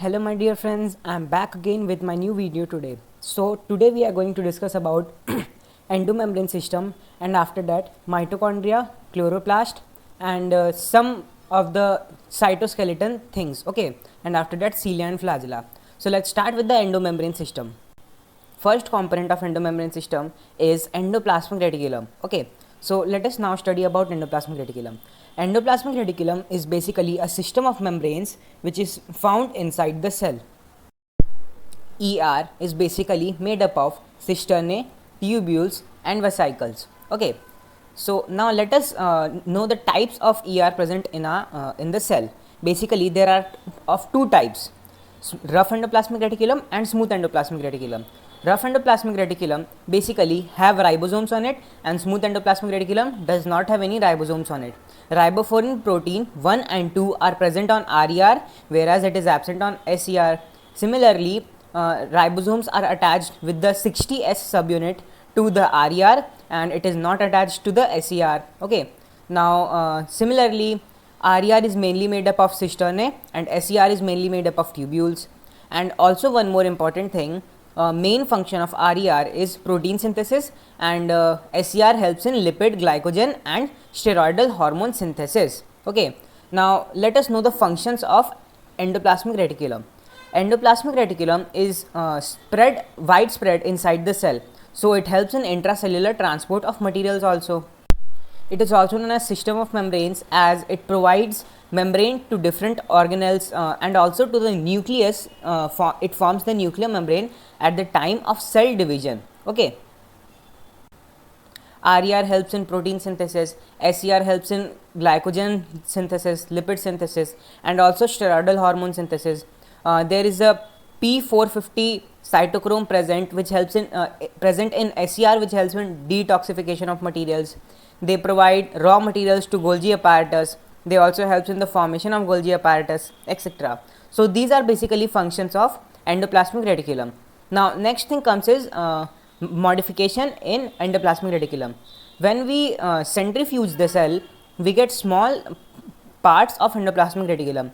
Hello my dear friends, I am back again with my new video today. So today we are going to discuss about endomembrane system, and after that mitochondria, chloroplast, and some of the cytoskeleton things, okay, and after that cilia and flagella. So let's start with the endomembrane system. First component of endomembrane system is endoplasmic reticulum. Okay, so let us now study about endoplasmic reticulum. Endoplasmic reticulum is basically a system of membranes which is found inside the cell. ER is basically made up of cisternae, tubules, and vesicles. Okay, so now let us know the types of ER present in the cell. Basically, there are of two types: rough endoplasmic reticulum and smooth endoplasmic reticulum. Rough endoplasmic reticulum basically have ribosomes on it, and smooth endoplasmic reticulum does not have any ribosomes on it. Riboforeign protein 1 and 2 are present on RER, whereas it is absent on SER. Similarly, ribosomes are attached with the 60S subunit to the RER, and it is not attached to the SER. Okay. Now, similarly, RER is mainly made up of cisternae and SER is mainly made up of tubules. And also one more important thing, main function of RER is protein synthesis, and SER helps in lipid, glycogen and steroidal hormone synthesis. Okay. Now let us know the functions of endoplasmic reticulum. Endoplasmic reticulum is widespread inside the cell, so it helps in intracellular transport of materials also. It is also known as system of membranes as it provides membrane to different organelles and also to the nucleus. It forms the nuclear membrane at the time of cell division. Okay. RER helps in protein synthesis, SER helps in glycogen synthesis, lipid synthesis, and also steroidal hormone synthesis. There is a P450 cytochrome present which helps in present in SER, which helps in detoxification of materials. They provide raw materials to Golgi apparatus. They also help in the formation of Golgi apparatus, etc. So these are basically functions of endoplasmic reticulum. Now next thing comes is modification in endoplasmic reticulum. When we centrifuge the cell, we get small parts of endoplasmic reticulum.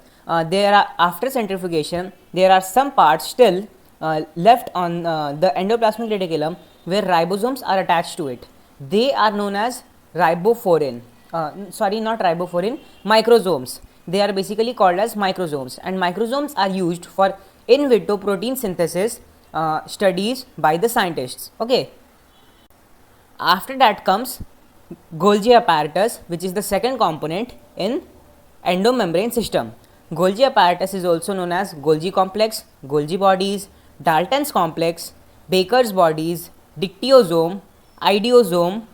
There are, after centrifugation, there are some parts still left on the endoplasmic reticulum where ribosomes are attached to it. They are known as riboforeign. Not riboforeign, microsomes. They are basically called as microsomes, and microsomes are used for in vitro protein synthesis studies by the scientists. Okay. After that comes Golgi apparatus, which is the second component in endomembrane system. Golgi apparatus is also known as Golgi complex, Golgi bodies, Dalton's complex, Baker's bodies, dictyosome, idiosome,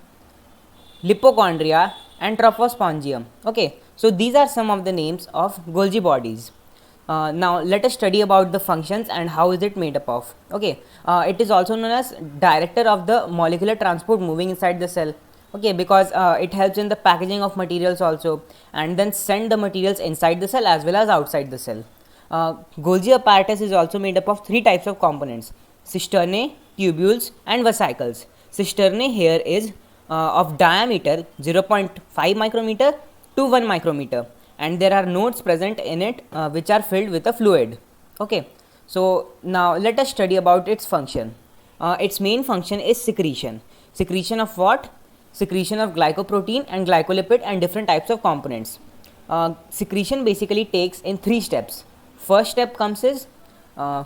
lipochondria, and trophospongium. Okay, so these are some of the names of Golgi bodies. Now let us study about the functions and how is it made up of. Okay, it is also known as director of the molecular transport moving inside the cell. Okay, because it helps in the packaging of materials also, and then send the materials inside the cell as well as outside the cell. Golgi apparatus is also made up of three types of components: cisternae, tubules, and vesicles. Cisternae here is of diameter 0.5 micrometer to 1 micrometer, and there are nodes present in it which are filled with a fluid. Okay, so now let us study about its function. Its main function is secretion. Secretion of what? Secretion of glycoprotein and glycolipid and different types of components. Secretion basically takes in three steps. First step comes is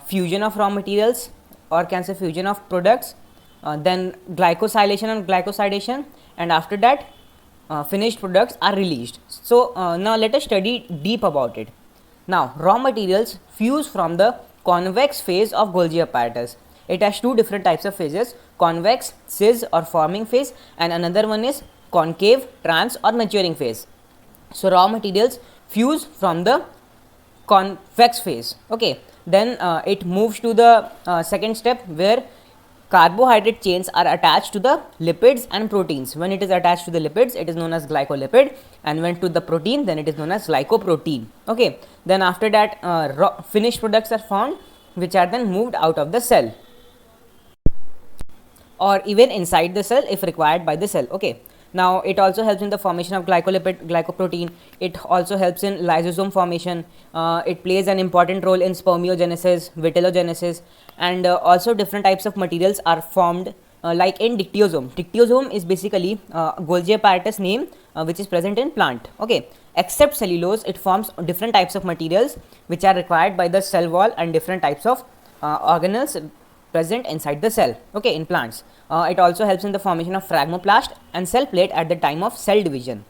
fusion of raw materials, or can say fusion of products, then glycosylation and glycosidation, and after that finished products are released. So now let us study deep about it. Now raw materials fuse from the convex phase of Golgi apparatus. It has two different types of phases: convex, cis or forming phase, and another one is concave, trans or maturing phase. So raw materials fuse from the convex phase. Okay, then it moves to the second step where carbohydrate chains are attached to the lipids and proteins. When it is attached to the lipids, it is known as glycolipid, and when to the protein, then it is known as glycoprotein. Okay, then after that finished products are found, which are then moved out of the cell or even inside the cell if required by the cell. Okay, Now it also helps in the formation of glycolipid, glycoprotein. It also helps in lysosome formation. It plays an important role in spermiogenesis, vitellogenesis, and also different types of materials are formed like in dictyosome. Dictyosome is basically Golgi apparatus name which is present in plant. Okay, except cellulose, it forms different types of materials which are required by the cell wall and different types of organelles present inside the cell. Okay, in plants. It also helps in the formation of phragmoplast and cell plate at the time of cell division.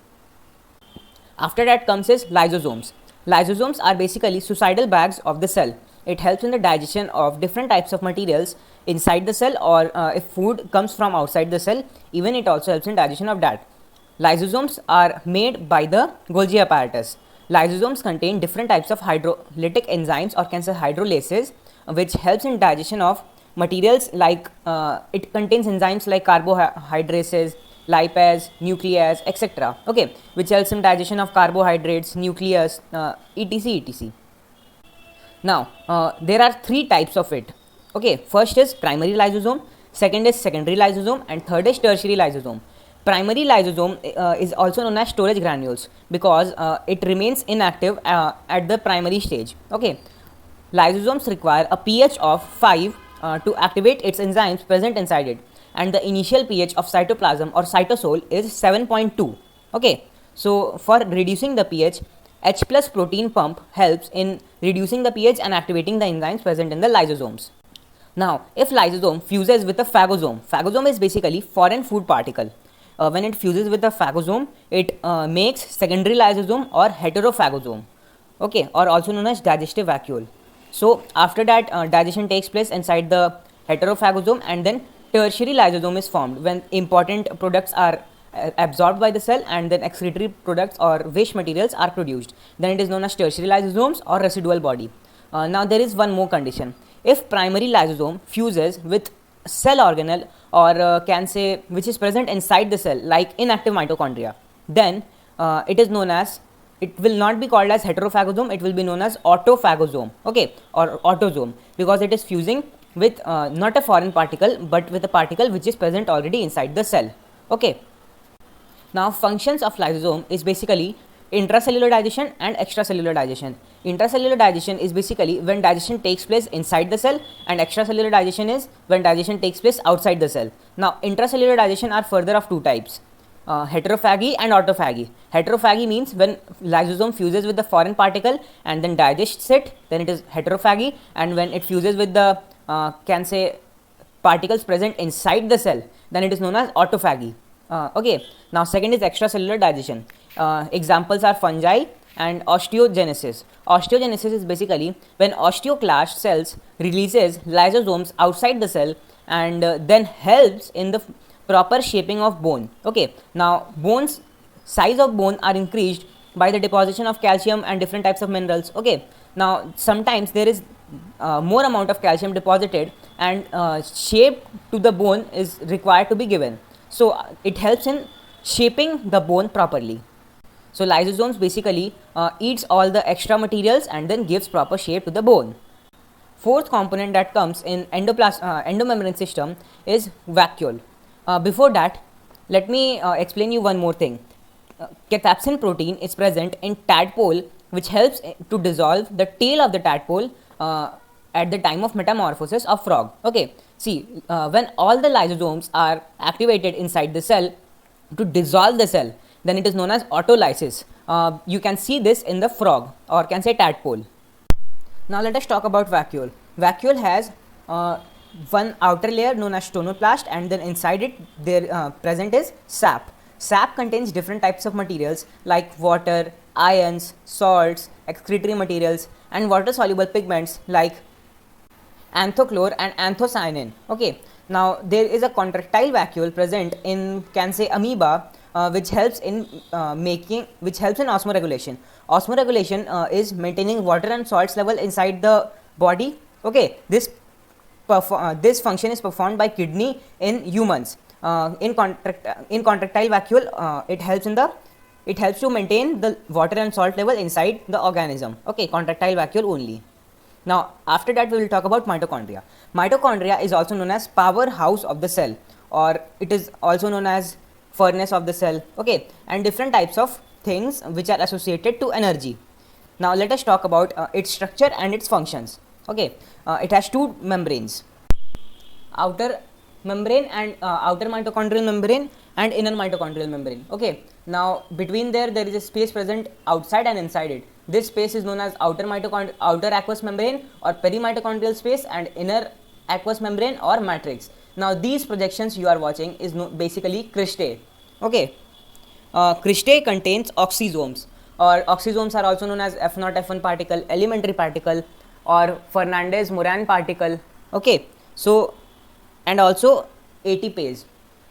After that comes is lysosomes. Lysosomes are basically suicidal bags of the cell. It helps in the digestion of different types of materials inside the cell, or if food comes from outside the cell, even it also helps in digestion of that. Lysosomes are made by the Golgi apparatus. Lysosomes contain different types of hydrolytic enzymes, or can say hydrolases, which helps in digestion of materials like it contains enzymes like carbohydrases, lipase, nuclease, etc. Okay, which helps in digestion of carbohydrates, nucleus, etc. Now there are three types of it. Okay, first is primary lysosome, second is secondary lysosome, and third is tertiary lysosome. Primary lysosome is also known as storage granules because it remains inactive at the primary stage. Okay, lysosomes require a pH of 5 to activate its enzymes present inside it, and the initial pH of cytoplasm or cytosol is 7.2. Okay, so for reducing the pH, H plus protein pump helps in reducing the pH and activating the enzymes present in the lysosomes. Now, if lysosome fuses with a phagosome, phagosome is basically foreign food particle. When it fuses with the phagosome, it makes secondary lysosome or heterophagosome. Okay, or also known as digestive vacuole. So after that, digestion takes place inside the heterophagosome, and then tertiary lysosome is formed when important products are absorbed by the cell, and then excretory products or waste materials are produced. Then it is known as tertiary lysosomes or residual body. Now there is one more condition. If primary lysosome fuses with cell organelle, or can say which is present inside the cell like inactive mitochondria, then it is known as, it will not be called as heterophagosome, it will be known as autophagosome. Okay, or autosome, because it is fusing with not a foreign particle but with a particle which is present already inside the cell. Okay, now functions of lysosome is basically intracellular digestion and extracellular digestion. Intracellular digestion is basically when digestion takes place inside the cell, and extracellular digestion is when digestion takes place outside the cell. Now intracellular digestion are further of two types, heterophagy and autophagy. Heterophagy means when lysosome fuses with the foreign particle and then digests it, then it is heterophagy, and when it fuses with the can say particles present inside the cell, then it is known as autophagy. Okay, now second is extracellular digestion. Examples are fungi and osteogenesis. Osteogenesis is basically when osteoclast cells releases lysosomes outside the cell, and then helps in the proper shaping of bone. Okay, now bones, size of bone are increased by the deposition of calcium and different types of minerals. Okay, now sometimes there is more amount of calcium deposited, and shape to the bone is required to be given. So it helps in shaping the bone properly. So lysosomes basically eats all the extra materials and then gives proper shape to the bone. Fourth component that comes in endomembrane system is vacuole. Before that, let me explain you one more thing. Cathepsin protein is present in tadpole, which helps to dissolve the tail of the tadpole at the time of metamorphosis of frog. Okay, see, when all the lysosomes are activated inside the cell to dissolve the cell, then it is known as autolysis. You can see this in the frog, or can say tadpole. Now let us talk about vacuole. Vacuole has one outer layer known as stonoplast, and then inside it there present is sap. Sap contains different types of materials like water, ions, salts, excretory materials, and water soluble pigments like anthochlore and anthocyanin. Okay, now there is a contractile vacuole present in, can say, amoeba, which helps in osmoregulation. Osmoregulation is maintaining water and salts level inside the body. Okay, this function is performed by kidney in humans. In contractile vacuole, it helps to maintain the water and salt level inside the organism. Okay, contractile vacuole only. Now after that we will talk about mitochondria. Mitochondria is also known as powerhouse of the cell, or it is also known as furnace of the cell, okay, and different types of things which are associated to energy. Now let us talk about its structure and its functions. Okay, it has two membranes, outer membrane and outer mitochondrial membrane and inner mitochondrial membrane. Okay, now between there is a space present outside and inside it. This space is known as outer aqueous membrane or perimitochondrial space, and inner aqueous membrane or matrix. Now these projections you are watching is basically cristae. Okay, cristae contains oxysomes, or oxysomes are also known as F0 F1 particle, elementary particle, or Fernandez-Moran particle. Okay, so and also ATPase.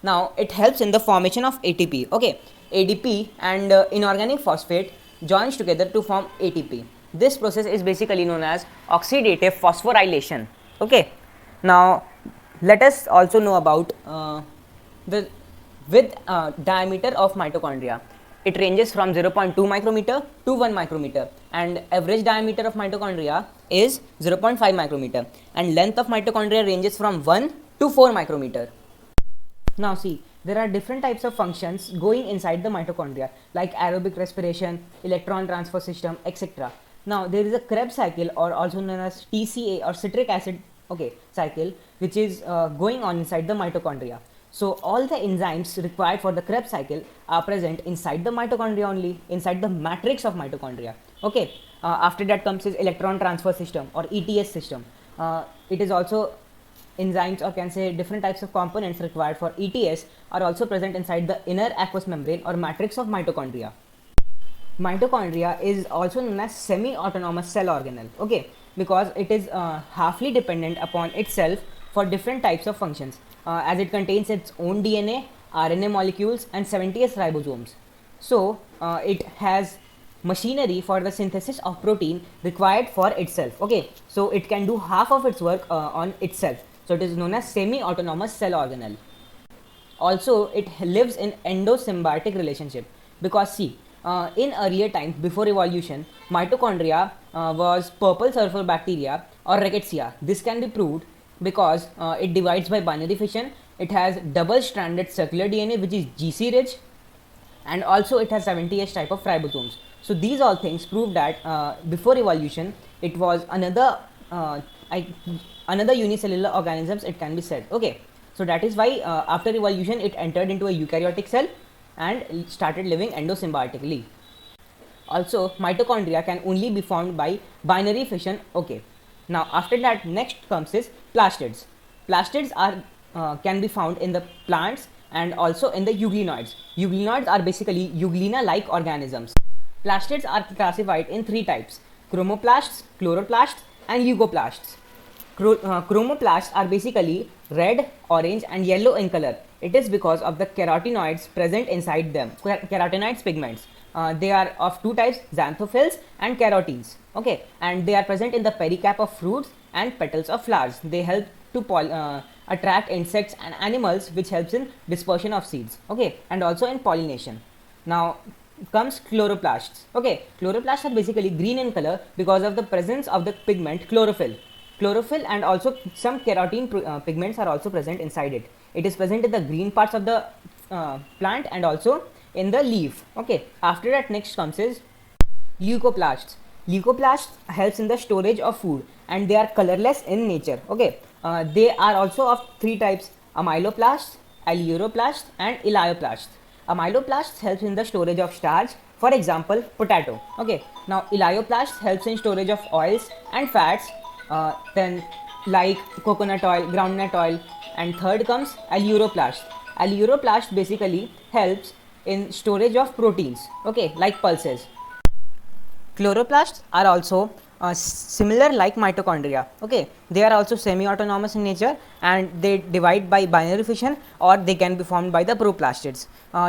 Now it helps in the formation of ATP. Okay, ADP and inorganic phosphate joins together to form ATP. This process is basically known as oxidative phosphorylation. Okay, now let us also know about the width diameter of mitochondria. It ranges from 0.2 micrometer to 1 micrometer, and average diameter of mitochondria is 0.5 micrometer, and length of mitochondria ranges from 1 to 4 micrometer. Now see, there are different types of functions going inside the mitochondria, like aerobic respiration, electron transfer system, etc. Now there is a Krebs cycle, or also known as TCA or citric acid, okay, cycle, which is going on inside the mitochondria. So all the enzymes required for the Krebs cycle are present inside the mitochondria only, inside the matrix of mitochondria. Okay, after that comes is electron transfer system or ETS system. It is also enzymes, or can say different types of components required for ETS are also present inside the inner aqueous membrane or matrix of mitochondria. Mitochondria is also known as semi-autonomous cell organelle, okay, because it is halfly dependent upon itself for different types of functions, as it contains its own DNA, RNA molecules and 70S ribosomes. So it has machinery for the synthesis of protein required for itself. Okay, so it can do half of its work on itself. So it is known as semi-autonomous cell organelle. Also, it lives in endosymbiotic relationship, because see, in earlier times before evolution, mitochondria was purple sulfur bacteria or rickettsia. This can be proved because it divides by binary fission. It has double stranded circular DNA, which is GC rich, and also it has 70S type of ribosomes. So these all things prove that before evolution it was another unicellular organisms, it can be said. Okay, so that is why after evolution it entered into a eukaryotic cell and started living endosymbiotically. Also, mitochondria can only be formed by binary fission. Okay, now after that next comes is plastids. Plastids are can be found in the plants and also in the euglenoids. Euglenoids are basically euglena-like organisms. Plastids are classified in three types: chromoplasts, chloroplasts and leucoplasts. Chromoplasts are basically red, orange and yellow in color. It is because of the carotenoids present inside them, carotenoids pigments. They are of two types, xanthophylls and carotenes. Okay, and they are present in the pericarp of fruits and petals of flowers. They help to attract insects and animals, which helps in dispersion of seeds. Okay, and also in pollination. Now comes chloroplasts. Okay, chloroplasts are basically green in color because of the presence of the pigment chlorophyll. Chlorophyll and also some carotene pigments are also present inside it. It is present in the green parts of the plant and also in the leaf. Okay, after that next comes is leucoplasts. Leucoplasts helps in the storage of food and they are colorless in nature. Okay, they are also of three types: amyloplasts, aleuroplasts and elaioplasts. Amyloplasts helps in the storage of starch, for example potato. Okay, now elaioplasts helps in storage of oils and fats, then like coconut oil, groundnut oil, and third comes aleuroplast. Aleuroplast basically helps in storage of proteins, okay, like pulses. Chloroplasts are also similar like mitochondria. Okay, they are also semi-autonomous in nature and they divide by binary fission, or they can be formed by the proplastids.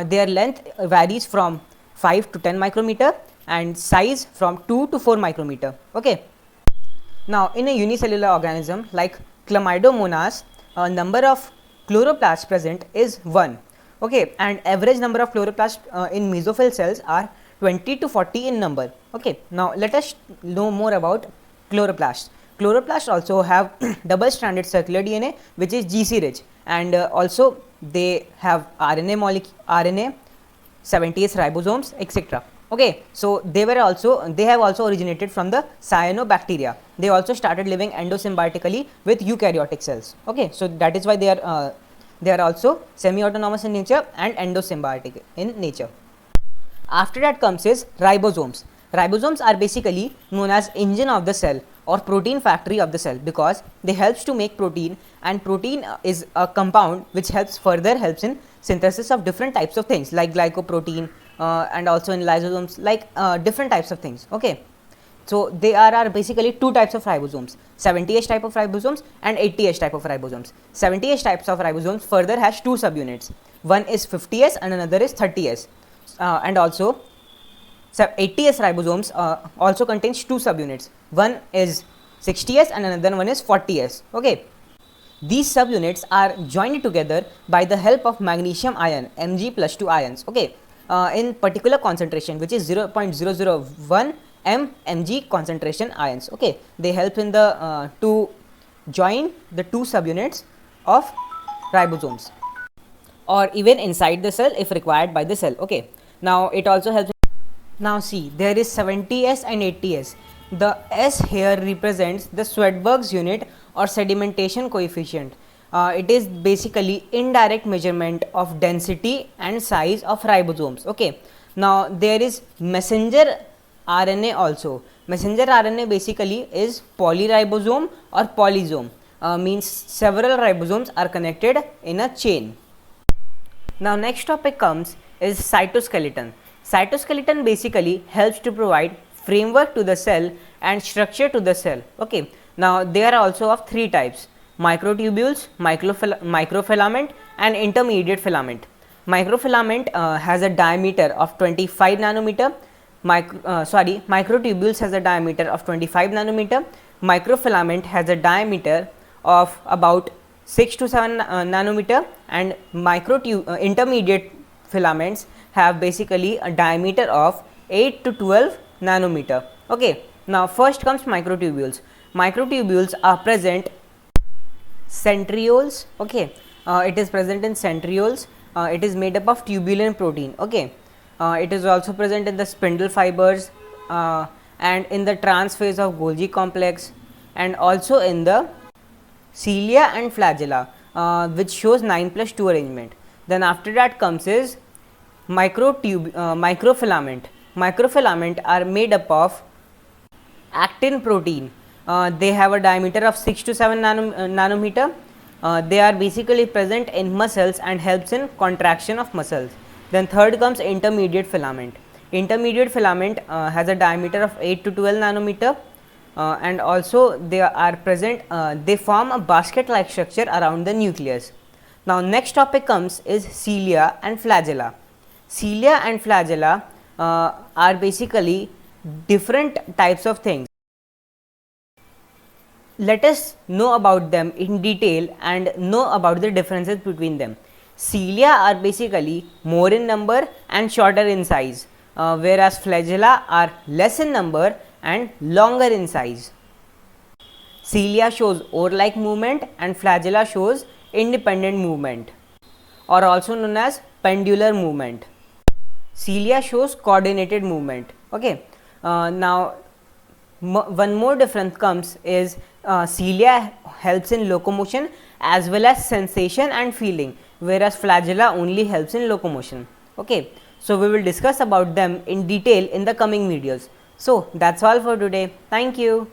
Their length varies from 5 to 10 micrometer and size from 2 to 4 micrometer. Okay, now in a unicellular organism like Chlamydomonas, number of chloroplasts present is 1. Okay, and average number of chloroplasts in mesophyll cells are 20 to 40 in number. Okay, now let us know more about chloroplasts. Chloroplasts also have double stranded circular DNA, which is GC rich, and also they have RNA 70s ribosomes, etc. Okay, so they have also originated from the cyanobacteria. They also started living endosymbiotically with eukaryotic cells. Okay, so that is why they are also semi-autonomous in nature and endosymbiotic in nature. After that comes is ribosomes. Ribosomes are basically known as engine of the cell or protein factory of the cell, because they helps to make protein, and protein is a compound which further helps in synthesis of different types of things like glycoprotein, and also in lysosomes, like different types of things. Okay, so there are basically two types of ribosomes, 70S type of ribosomes and 80S type of ribosomes. 70S types of ribosomes further has two subunits, one is 50S and another is 30S, and also 80S ribosomes also contains two subunits, one is 60S and another one is 40S. Okay, these subunits are joined together by the help of magnesium ion, Mg+2 ions, okay, in particular concentration, which is 0.001 Mg concentration ions. Okay, they help in the to join the two subunits of ribosomes, or even inside the cell if required by the cell. Okay, now it also helps. Now see, there is 70S and 80S. The S here represents the Swedberg's unit or sedimentation coefficient. It is basically indirect measurement of density and size of ribosomes. Okay, now there is messenger RNA also. Messenger RNA basically is polyribosome or polysome, means several ribosomes are connected in a chain. Now next topic comes is cytoskeleton. Cytoskeleton basically helps to provide framework to the cell and structure to the cell. Okay, now they are also of three types: microtubules, microfilament and intermediate filament. Microfilament has a diameter of 25 nanometer. Microtubules has a diameter of 25 nanometer. Microfilament has a diameter of about 6 to 7 nanometer, and intermediate filaments have basically a diameter of 8 to 12 nanometer. Okay, now first comes microtubules. Microtubules are present centrioles. Okay, it is present in centrioles. It is made up of tubulin protein. Okay, it is also present in the spindle fibers, and in the trans phase of Golgi complex, and also in the cilia and flagella, which shows 9+2 arrangement. Then after that comes is microfilament. Microfilament are made up of actin protein. They have a diameter of 6 to 7 nanometer. They are basically present in muscles and helps in contraction of muscles. Then third comes intermediate filament. Intermediate filament has a diameter of 8 to 12 nanometer, and also they are present, they form a basket like structure around the nucleus. Now next topic comes is cilia and flagella. Cilia and flagella are basically different types of things. Let us know about them in detail and know about the differences between them. Cilia are basically more in number and shorter in size, whereas flagella are less in number and longer in size. Cilia shows oar-like movement and flagella shows independent movement, or also known as pendular movement. Cilia shows coordinated movement. Okay, now one more difference comes is cilia helps in locomotion as well as sensation and feeling, whereas flagella only helps in locomotion. Okay, so we will discuss about them in detail in the coming videos. So that's all for today. Thank you.